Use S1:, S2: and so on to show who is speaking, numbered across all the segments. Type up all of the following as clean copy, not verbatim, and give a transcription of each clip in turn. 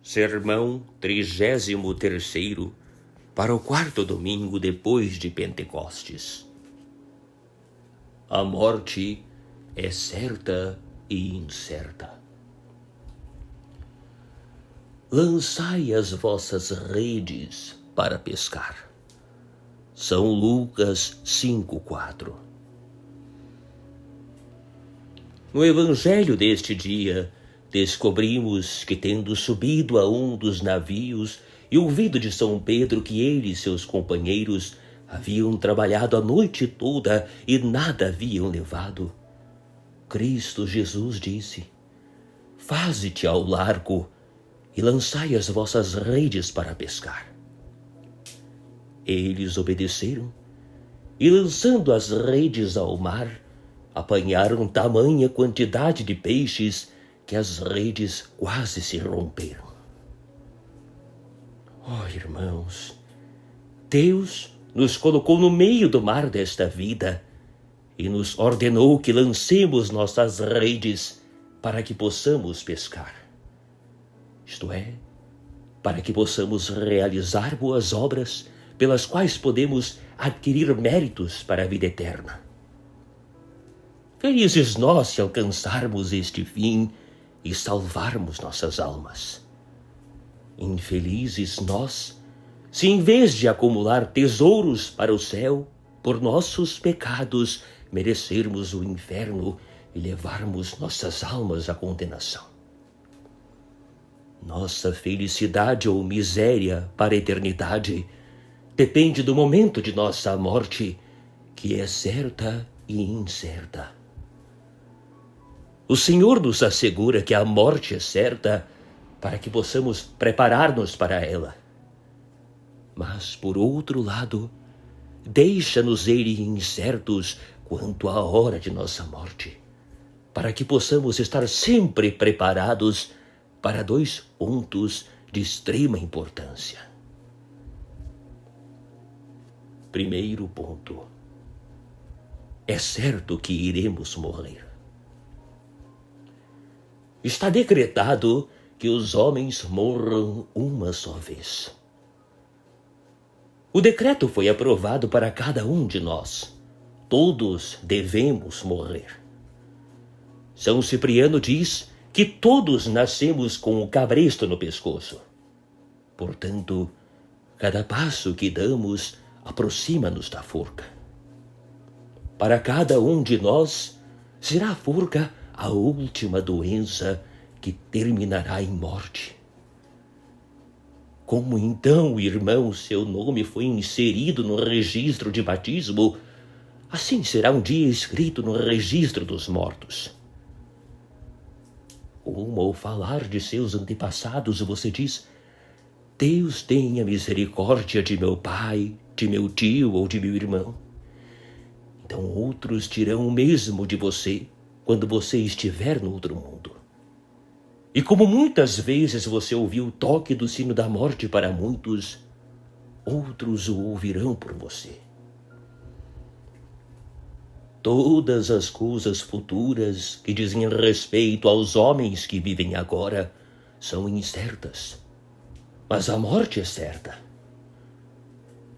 S1: Sermão 33º, para o quarto domingo depois de Pentecostes. A morte é certa e incerta. Lançai as vossas redes para pescar. São Lucas 5:4. No evangelho deste dia, descobrimos que, tendo subido a um dos navios e ouvido de São Pedro que ele e seus companheiros haviam trabalhado a noite toda e nada haviam levado, Cristo Jesus disse: Faze-te ao largo e lançai as vossas redes para pescar. Eles obedeceram e, lançando as redes ao mar, apanharam tamanha quantidade de peixes que as redes quase se romperam. Oh, irmãos, Deus nos colocou no meio do mar desta vida e nos ordenou que lancemos nossas redes para que possamos pescar. Isto é, para que possamos realizar boas obras pelas quais podemos adquirir méritos para a vida eterna. Felizes nós se alcançarmos este fim e salvarmos nossas almas. Infelizes nós, se em vez de acumular tesouros para o céu, por nossos pecados merecermos o inferno e levarmos nossas almas à condenação. Nossa felicidade ou miséria para a eternidade depende do momento de nossa morte, que é certa e incerta. O Senhor nos assegura que a morte é certa para que possamos preparar-nos para ela. Mas, por outro lado, deixa-nos Ele incertos quanto à hora de nossa morte, para que possamos estar sempre preparados para dois pontos de extrema importância. Primeiro ponto: é certo que iremos morrer. Está decretado que os homens morram uma só vez. O decreto foi aprovado para cada um de nós. Todos devemos morrer. São Cipriano diz que todos nascemos com o cabresto no pescoço. Portanto, cada passo que damos aproxima-nos da forca. Para cada um de nós, será a forca a última doença que terminará em morte. Como então, irmão, seu nome foi inserido no registro de batismo, assim será um dia escrito no registro dos mortos. Como ao falar de seus antepassados você diz: Deus tenha misericórdia de meu pai, de meu tio ou de meu irmão. Então outros dirão o mesmo de você quando você estiver no outro mundo. E como muitas vezes você ouviu o toque do sino da morte para muitos, outros o ouvirão por você. Todas as coisas futuras que dizem respeito aos homens que vivem agora são incertas, mas a morte é certa.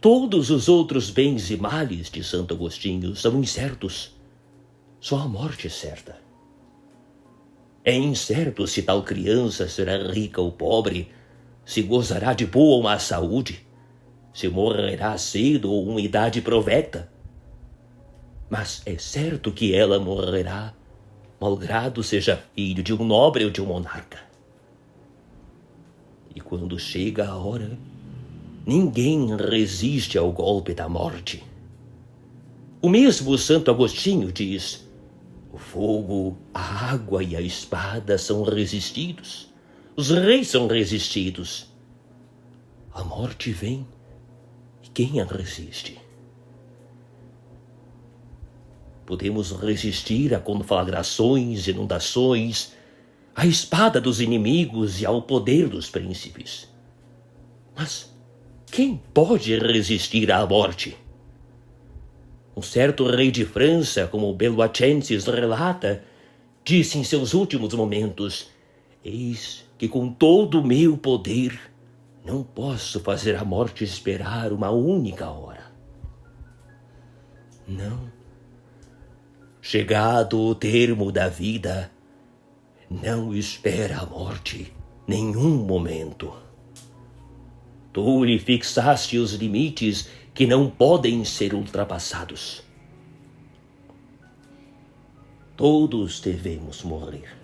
S1: Todos os outros bens e males de Santo Agostinho são incertos, só a morte é certa. É incerto se tal criança será rica ou pobre, se gozará de boa ou má saúde, se morrerá cedo ou uma idade provecta. Mas é certo que ela morrerá, malgrado seja filho de um nobre ou de um monarca. E quando chega a hora, ninguém resiste ao golpe da morte. O mesmo Santo Agostinho diz: o fogo, a água e a espada são resistidos. Os reis são resistidos. A morte vem, e quem a resiste? Podemos resistir a conflagrações, inundações, à espada dos inimigos e ao poder dos príncipes. Mas quem pode resistir à morte? Um certo rei de França, como Beloacenses relata, disse em seus últimos momentos: eis que com todo o meu poder não posso fazer a morte esperar uma única hora. Não. Chegado o termo da vida, não espera a morte nenhum momento. Tu lhe fixaste os limites que não podem ser ultrapassados. Todos devemos morrer.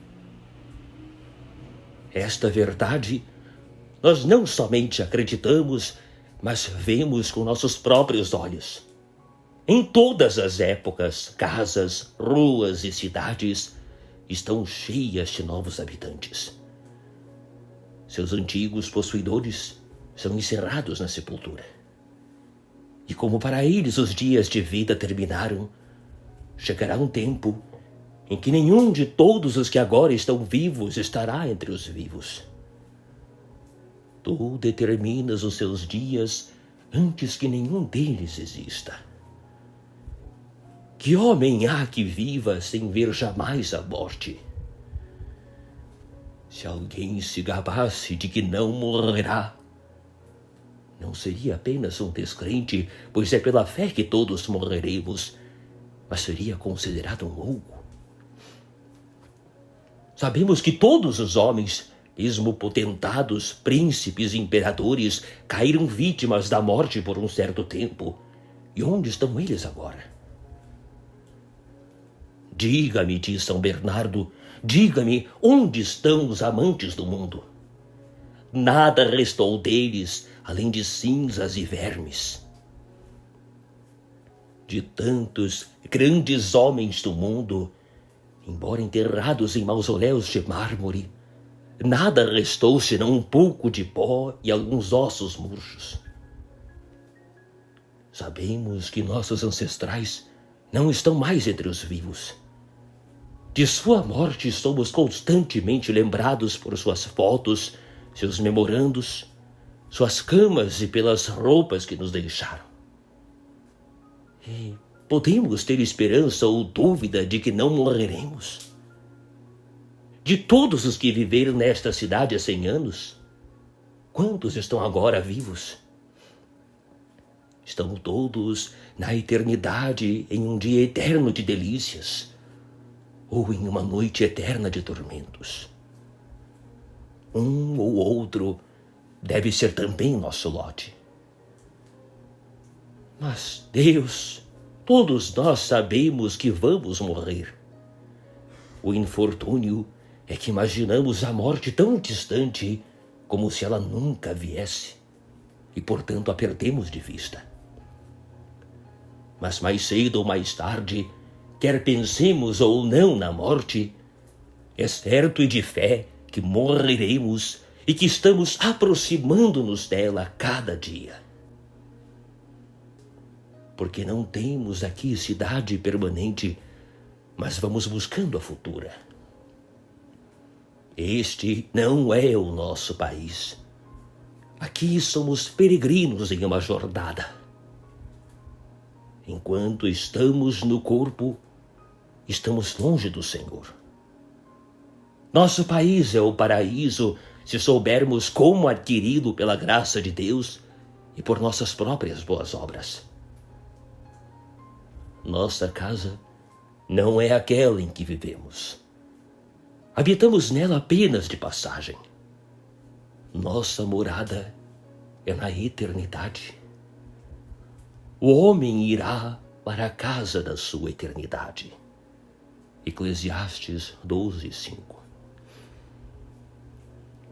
S1: Esta verdade nós não somente acreditamos, mas vemos com nossos próprios olhos. Em todas as épocas, casas, ruas e cidades estão cheias de novos habitantes. Seus antigos possuidores são encerrados na sepultura. E como para eles os dias de vida terminaram, chegará um tempo em que nenhum de todos os que agora estão vivos estará entre os vivos. Tu determinas os seus dias antes que nenhum deles exista. Que homem há que viva sem ver jamais a morte? Se alguém se gabasse de que não morrerá, não seria apenas um descrente, pois é pela fé que todos morreremos, mas seria considerado um louco. Sabemos que todos os homens, mesmo potentados, príncipes e imperadores, caíram vítimas da morte por um certo tempo. E onde estão eles agora? Diga-me, diz São Bernardo, diga-me onde estão os amantes do mundo. Nada restou deles, além de cinzas e vermes. De tantos grandes homens do mundo, embora enterrados em mausoléus de mármore, nada restou senão um pouco de pó e alguns ossos murchos. Sabemos que nossos ancestrais não estão mais entre os vivos. De sua morte somos constantemente lembrados por suas fotos, seus memorandos, suas camas e pelas roupas que nos deixaram. E podemos ter esperança ou dúvida de que não morreremos? De todos os que viveram nesta cidade há 100 anos, quantos estão agora vivos? Estão todos na eternidade em um dia eterno de delícias, ou em uma noite eterna de tormentos. Um ou outro deve ser também nosso lote. Mas Deus, todos nós sabemos que vamos morrer. O infortúnio é que imaginamos a morte tão distante como se ela nunca viesse, e portanto a perdemos de vista. Mas mais cedo ou mais tarde, quer pensemos ou não na morte, é certo e de fé que morreremos e que estamos aproximando-nos dela a cada dia. Porque não temos aqui cidade permanente, mas vamos buscando a futura. Este não é o nosso país. Aqui somos peregrinos em uma jornada. Enquanto estamos no corpo, estamos longe do Senhor. Nosso país é o paraíso se soubermos como adquiri-lo pela graça de Deus e por nossas próprias boas obras. Nossa casa não é aquela em que vivemos. Habitamos nela apenas de passagem. Nossa morada é na eternidade. O homem irá para a casa da sua eternidade. Eclesiastes 12:5.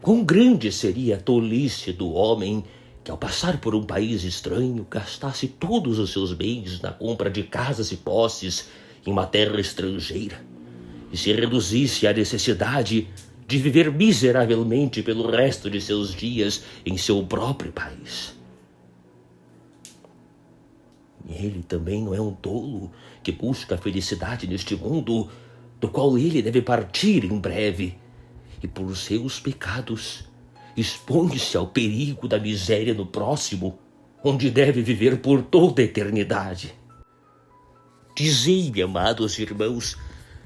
S1: Quão grande seria a tolice do homem que, ao passar por um país estranho, gastasse todos os seus bens na compra de casas e posses em uma terra estrangeira e se reduzisse à necessidade de viver miseravelmente pelo resto de seus dias em seu próprio país. Ele também não é um tolo que busca a felicidade neste mundo, do qual ele deve partir em breve, e por seus pecados expõe-se ao perigo da miséria no próximo, onde deve viver por toda a eternidade. Dizei-me, amados irmãos,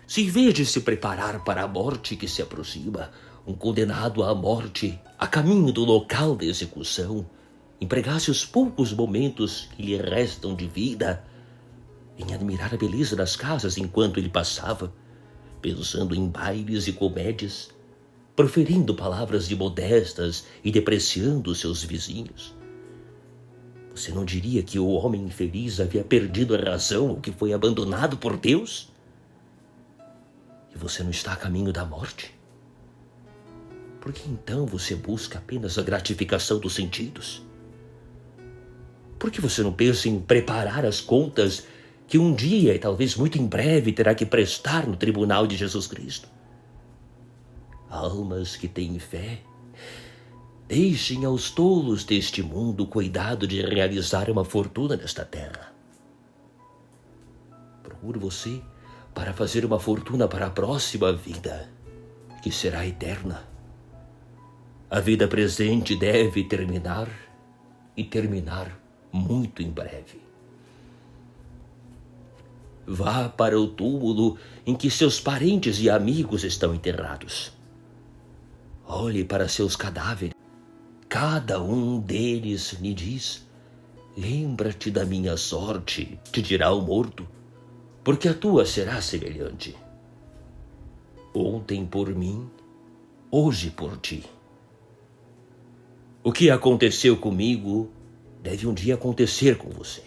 S1: se em vez de se preparar para a morte que se aproxima, um condenado à morte, a caminho do local da execução, empregasse os poucos momentos que lhe restam de vida em admirar a beleza das casas enquanto ele passava, pensando em bailes e comédias, proferindo palavras de modestas e depreciando seus vizinhos. Você não diria que o homem infeliz havia perdido a razão ou que foi abandonado por Deus? E você não está a caminho da morte? Por que então você busca apenas a gratificação dos sentidos? Por que você não pensa em preparar as contas que um dia, e talvez muito em breve, terá que prestar no tribunal de Jesus Cristo? Almas que têm fé, deixem aos tolos deste mundo o cuidado de realizar uma fortuna nesta terra. Procure você para fazer uma fortuna para a próxima vida, que será eterna. A vida presente deve terminar, e terminar muito em breve. Vá para o túmulo em que seus parentes e amigos estão enterrados. Olhe para seus cadáveres. Cada um deles lhe diz: lembra-te da minha sorte, te dirá o morto, porque a tua será semelhante. Ontem por mim, hoje por ti. O que aconteceu comigo deve um dia acontecer com você.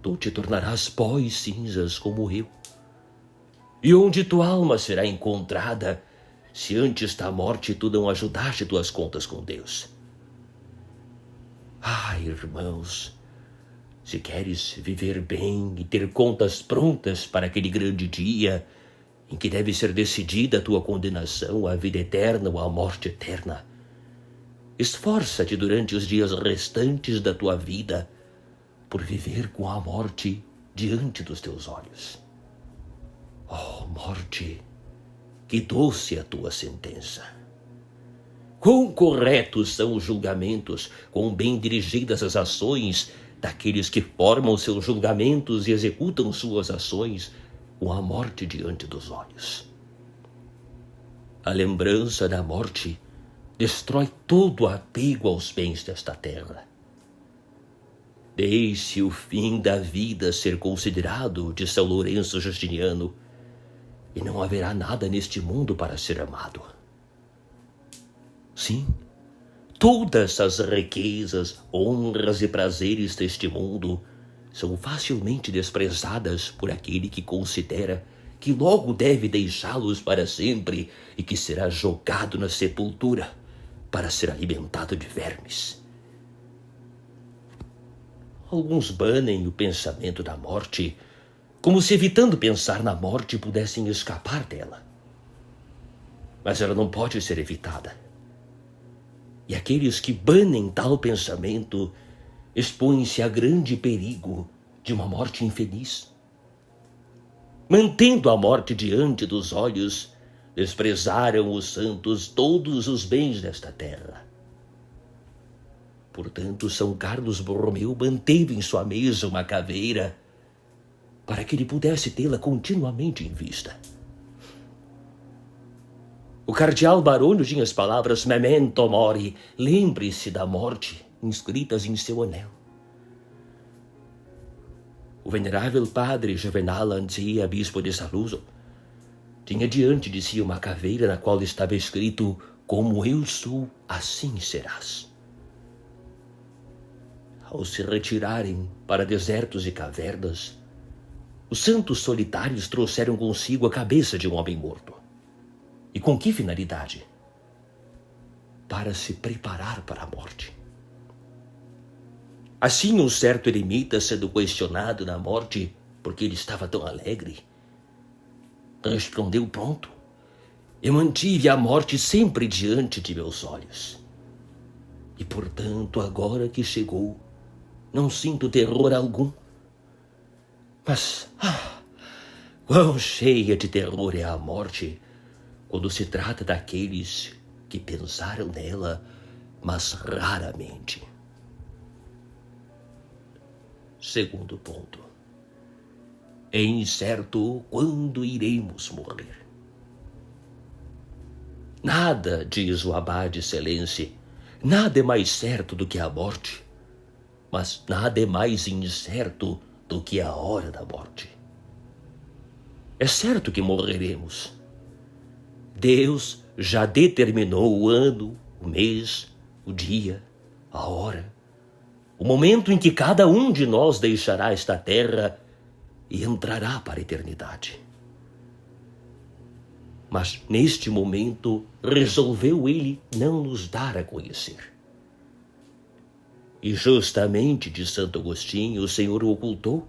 S1: Tu te tornarás pó e cinzas como eu. E onde tua alma será encontrada, se antes da morte tu não ajudaste tuas contas com Deus? Irmãos, se queres viver bem e ter contas prontas para aquele grande dia em que deve ser decidida a tua condenação à vida eterna ou à morte eterna, esforça-te durante os dias restantes da tua vida por viver com a morte diante dos teus olhos. Oh, morte, que doce a tua sentença! Quão corretos são os julgamentos, quão bem dirigidas as ações daqueles que formam seus julgamentos e executam suas ações com a morte diante dos olhos. A lembrança da morte destrói todo apego aos bens desta terra. Deixe o fim da vida ser considerado de São Lourenço Justiniano, e não haverá nada neste mundo para ser amado. Sim, todas as riquezas, honras e prazeres deste mundo são facilmente desprezadas por aquele que considera que logo deve deixá-los para sempre e que será jogado na sepultura para ser alimentado de vermes. Alguns banem o pensamento da morte, como se evitando pensar na morte pudessem escapar dela. Mas ela não pode ser evitada. E aqueles que banem tal pensamento expõem-se a grande perigo de uma morte infeliz. Mantendo a morte diante dos olhos, desprezaram os santos todos os bens desta terra. Portanto, São Carlos Borromeu manteve em sua mesa uma caveira para que ele pudesse tê-la continuamente em vista. O cardeal Barônio tinha as palavras Memento Mori, lembre-se da morte, inscritas em seu anel. O venerável padre Juvenal Antia, bispo de Saluzzo, tinha diante de si uma caveira na qual estava escrito: como eu sou, assim serás. Ao se retirarem para desertos e cavernas, os santos solitários trouxeram consigo a cabeça de um homem morto. E com que finalidade? Para se preparar para a morte. Assim, um certo eremita, sendo questionado na morte porque ele estava tão alegre, respondeu pronto: eu mantive a morte sempre diante de meus olhos. E, portanto, agora que chegou, não sinto terror algum. Mas, quão cheia de terror é a morte quando se trata daqueles que pensaram nela, mas raramente. Segundo ponto. É incerto quando iremos morrer. Nada, diz o abade Celense, nada é mais certo do que a morte, mas nada é mais incerto do que a hora da morte. É certo que morreremos. Deus já determinou o ano, o mês, o dia, a hora, o momento em que cada um de nós deixará esta terra e entrará para a eternidade. Mas neste momento resolveu ele não nos dar a conhecer. E justamente de Santo Agostinho o Senhor o ocultou,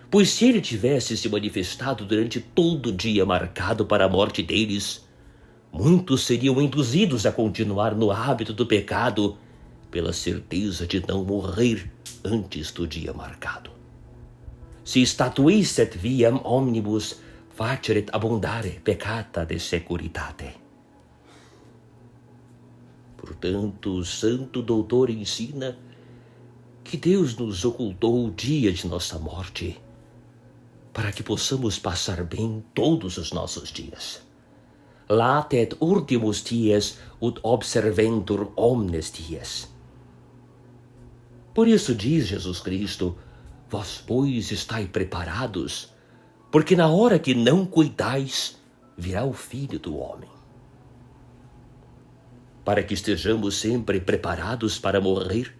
S1: pois se ele tivesse se manifestado durante todo o dia marcado para a morte deles, muitos seriam induzidos a continuar no hábito do pecado pela certeza de não morrer antes do dia marcado. Si statuisset viam omnibus faceret abundare peccata de securitate. Portanto, o santo doutor ensina que Deus nos ocultou o dia de nossa morte para que possamos passar bem todos os nossos dias. Latet ultimus dies ut observentur omnes dies. Por isso diz Jesus Cristo: vós, pois, estai preparados, porque na hora que não cuidais, virá o Filho do Homem. Para que estejamos sempre preparados para morrer,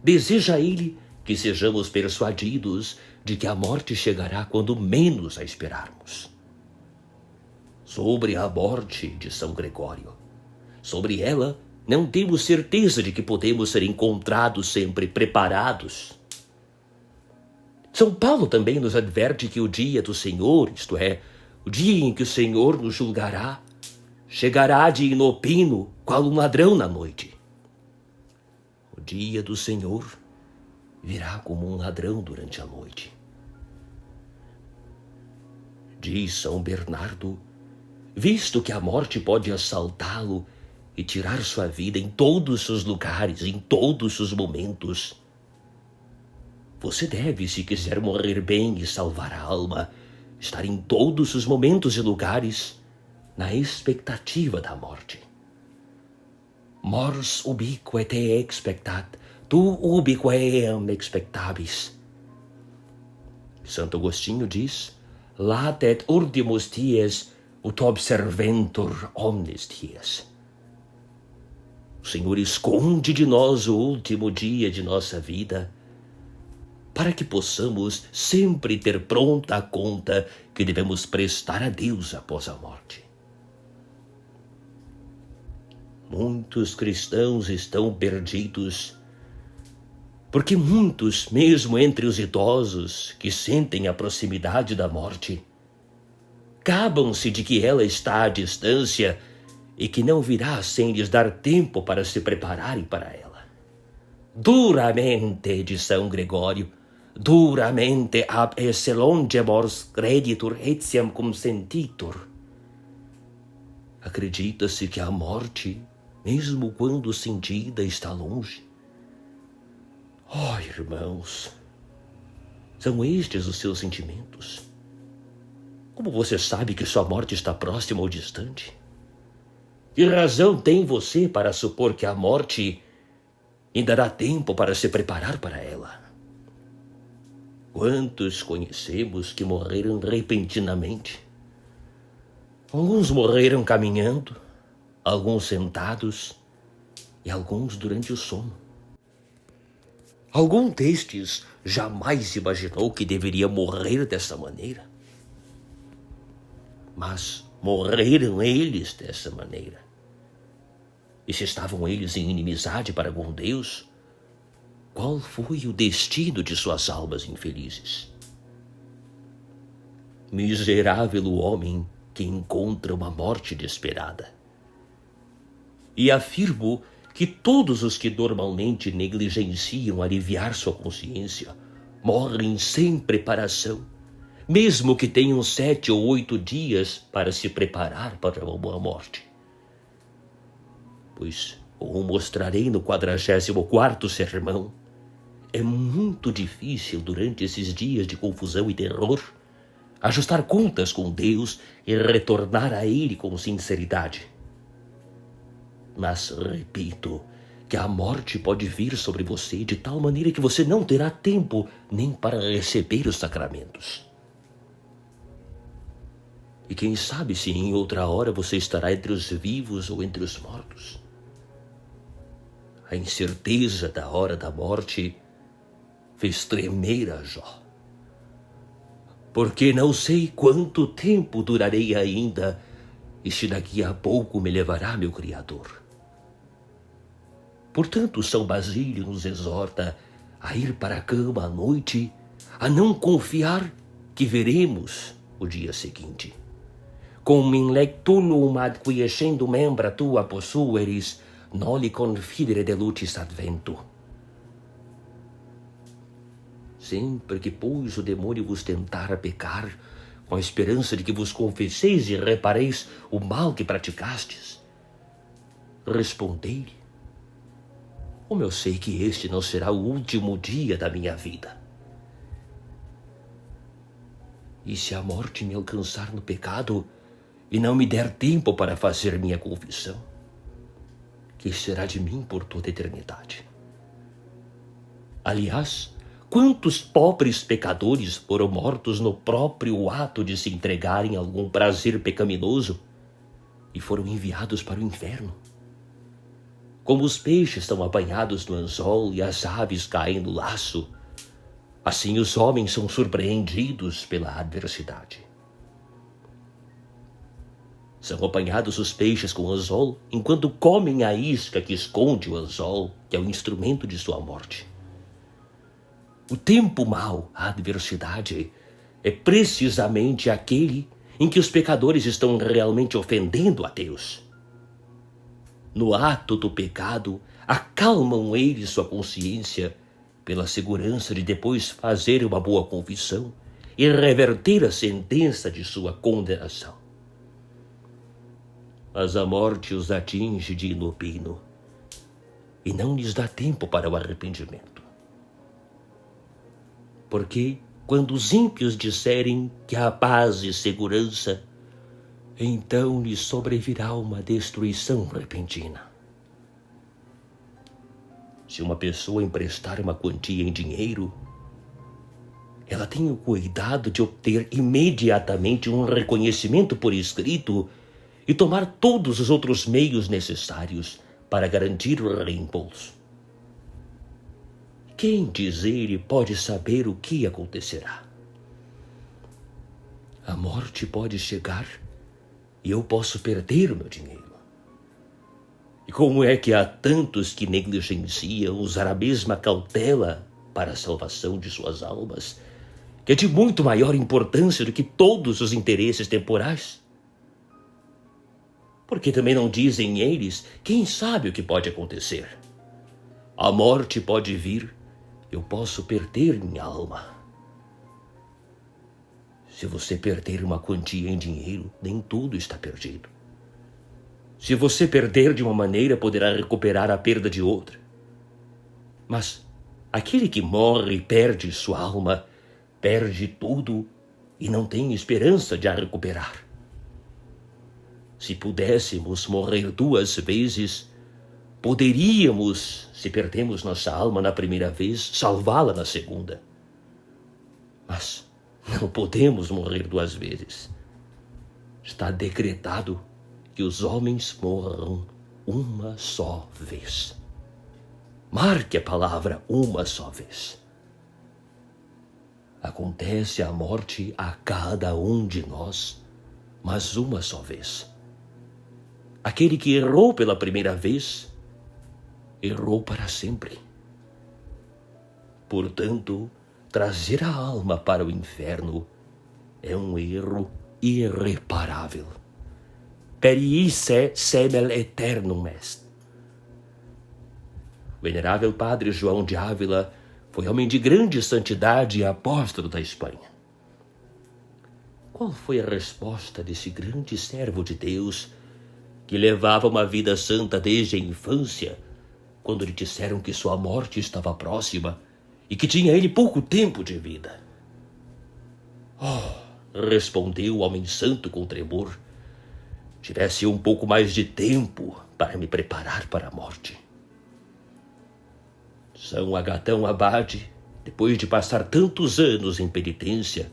S1: deseja ele que sejamos persuadidos de que a morte chegará quando menos a esperarmos. Sobre a morte de São Gregório, sobre ela não temos certeza de que podemos ser encontrados sempre preparados. São Paulo também nos adverte que o dia do Senhor, isto é, o dia em que o Senhor nos julgará, chegará de inopino, qual um ladrão na noite. O dia do Senhor virá como um ladrão durante a noite. Diz São Bernardo, visto que a morte pode assaltá-lo e tirar sua vida em todos os lugares, em todos os momentos, você deve, se quiser morrer bem e salvar a alma, estar em todos os momentos e lugares na expectativa da morte. Mors ubique te expectat, tu ubique eam expectabis. Santo Agostinho diz, latet ultimus dies ut observentur omnes dies. O Senhor esconde de nós o último dia de nossa vida, para que possamos sempre ter pronta a conta que devemos prestar a Deus após a morte. Muitos cristãos estão perdidos, porque muitos, mesmo entre os idosos que sentem a proximidade da morte, gabam-se de que ela está à distância e que não virá sem lhes dar tempo para se prepararem para ela. Duramente, de São Gregório, duramente ab esse longemors creditur etiam consentitur. Acredita-se que a morte, mesmo quando sentida, está longe. Oh, irmãos, são estes os seus sentimentos? Como você sabe que sua morte está próxima ou distante? Que razão tem você para supor que a morte ainda dá tempo para se preparar para ela? Quantos conhecemos que morreram repentinamente? Alguns morreram caminhando, alguns sentados e alguns durante o sono. Algum destes jamais imaginou que deveria morrer dessa maneira. Mas morreram eles dessa maneira. E se estavam eles em inimizade para com Deus, qual foi o destino de suas almas infelizes? Miserável o homem que encontra uma morte inesperada. E afirmo que todos os que normalmente negligenciam aliviar sua consciência morrem sem preparação, mesmo que tenham 7 ou 8 dias para se preparar para uma morte. Pois, como mostrarei no 44º sermão, é muito difícil durante esses dias de confusão e terror ajustar contas com Deus e retornar a Ele com sinceridade. Mas repito que a morte pode vir sobre você de tal maneira que você não terá tempo nem para receber os sacramentos. E quem sabe se em outra hora você estará entre os vivos ou entre os mortos. A incerteza da hora da morte fez tremer a Jó. Porque não sei quanto tempo durarei ainda, e se daqui a pouco me levará meu Criador. Portanto, São Basílio nos exorta a ir para a cama à noite, a não confiar que veremos o dia seguinte. Cum in lectunum ad quiescendum membra tua possueris, noli confidere de lucis advento. Sempre que, pois, o demônio vos tentar a pecar, com a esperança de que vos confesseis e repareis o mal que praticastes, respondei-lhe: como eu sei que este não será o último dia da minha vida? E se a morte me alcançar no pecado e não me der tempo para fazer minha confissão, que será de mim por toda a eternidade? Aliás, quantos pobres pecadores foram mortos no próprio ato de se entregarem a algum prazer pecaminoso e foram enviados para o inferno? Como os peixes são apanhados no anzol e as aves caem no laço, assim os homens são surpreendidos pela adversidade. São apanhados os peixes com o anzol enquanto comem a isca que esconde o anzol, que é o instrumento de sua morte. O tempo mau, a adversidade, é precisamente aquele em que os pecadores estão realmente ofendendo a Deus. No ato do pecado, acalmam eles sua consciência pela segurança de depois fazer uma boa confissão e reverter a sentença de sua condenação. Mas a morte os atinge de inopino e não lhes dá tempo para o arrependimento. Porque quando os ímpios disserem que há paz e segurança, então lhes sobrevirá uma destruição repentina. Se uma pessoa emprestar uma quantia em dinheiro, ela tem o cuidado de obter imediatamente um reconhecimento por escrito e tomar todos os outros meios necessários para garantir o reembolso. Quem, diz ele, pode saber o que acontecerá? A morte pode chegar e eu posso perder o meu dinheiro. E como é que há tantos que negligenciam usar a mesma cautela para a salvação de suas almas, que é de muito maior importância do que todos os interesses temporais? Porque também não dizem eles, quem sabe o que pode acontecer? A morte pode vir, eu posso perder minha alma. Se você perder uma quantia em dinheiro, nem tudo está perdido. Se você perder de uma maneira, poderá recuperar a perda de outra. Mas aquele que morre e perde sua alma, perde tudo e não tem esperança de a recuperar. Se pudéssemos morrer 2 vezes, poderíamos, se perdemos nossa alma na primeira vez, salvá-la na segunda. Mas não podemos morrer 2 vezes. Está decretado que os homens morram uma só vez. Marque a palavra uma só vez. Acontece a morte a cada um de nós, mas uma só vez. Aquele que errou pela primeira vez, errou para sempre. Portanto, trazer a alma para o inferno é um erro irreparável. Periisse semel aeternum est. O venerável padre João de Ávila foi homem de grande santidade e apóstolo da Espanha. Qual foi a resposta desse grande servo de Deus que levava uma vida santa desde a infância, quando lhe disseram que sua morte estava próxima e que tinha ele pouco tempo de vida? Respondeu o homem santo com tremor: tivesse um pouco mais de tempo para me preparar para a morte. São Agatão Abade, depois de passar tantos anos em penitência,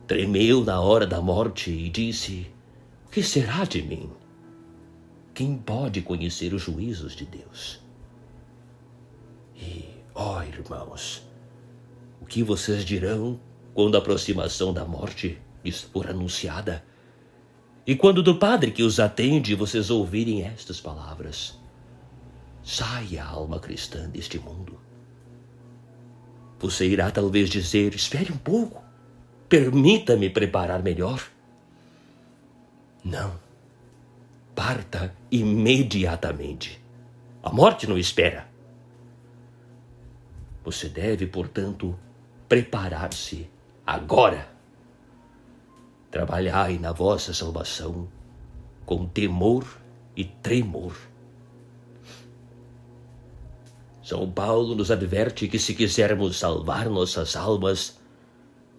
S1: tremeu na hora da morte e disse: "O que será de mim? Quem pode conhecer os juízos de Deus?" E, irmãos, o que vocês dirão quando a aproximação da morte lhes for anunciada? E quando do padre que os atende vocês ouvirem estas palavras: "Saia, alma cristã, deste mundo"? Você irá talvez dizer: "Espere um pouco, permita-me preparar melhor"? Não. Parta imediatamente. A morte não espera. Você deve, portanto, preparar-se agora. Trabalhai na vossa salvação com temor e tremor. São Paulo nos adverte que, se quisermos salvar nossas almas,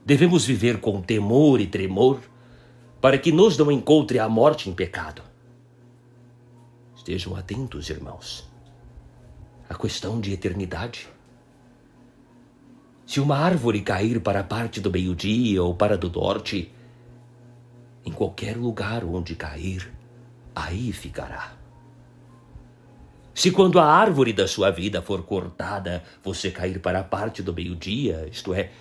S1: devemos viver com temor e tremor, para que nos não encontre a morte em pecado. Estejam atentos, irmãos. A questão de eternidade. Se uma árvore cair para a parte do meio-dia ou para do norte, em qualquer lugar onde cair, aí ficará. Se quando a árvore da sua vida for cortada, você cair para a parte do meio-dia, isto é,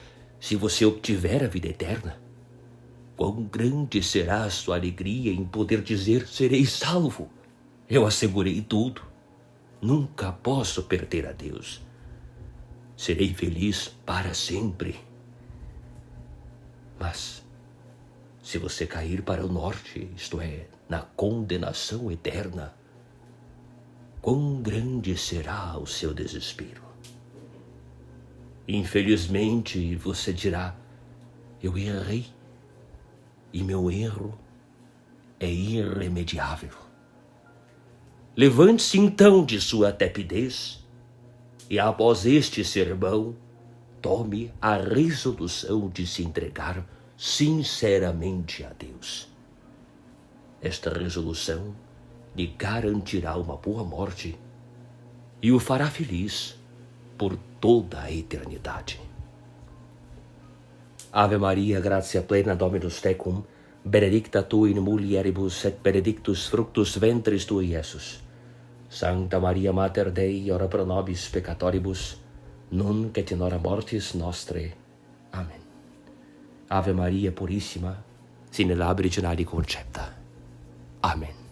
S1: se você obtiver a vida eterna, quão grande será a sua alegria em poder dizer: "Serei salvo. Eu assegurei tudo. Nunca posso perder a Deus. Serei feliz para sempre." Mas, se você cair para o norte, isto é, na condenação eterna, quão grande será o seu desespero. Infelizmente, você dirá: "Eu errei, e meu erro é irremediável." Levante-se então de sua tepidez e, após este sermão, tome a resolução de se entregar sinceramente a Deus. Esta resolução lhe garantirá uma boa morte e o fará feliz por toda a eternidade. Ave Maria, gratia plena, Dominus tecum, benedicta tu in mulieribus et benedictus fructus ventris tui, Iesus. Sancta Maria Mater Dei, ora pro nobis peccatoribus, nunc et in hora mortis nostre. Amen. Ave Maria Purissima, sine labri concepta. Amen.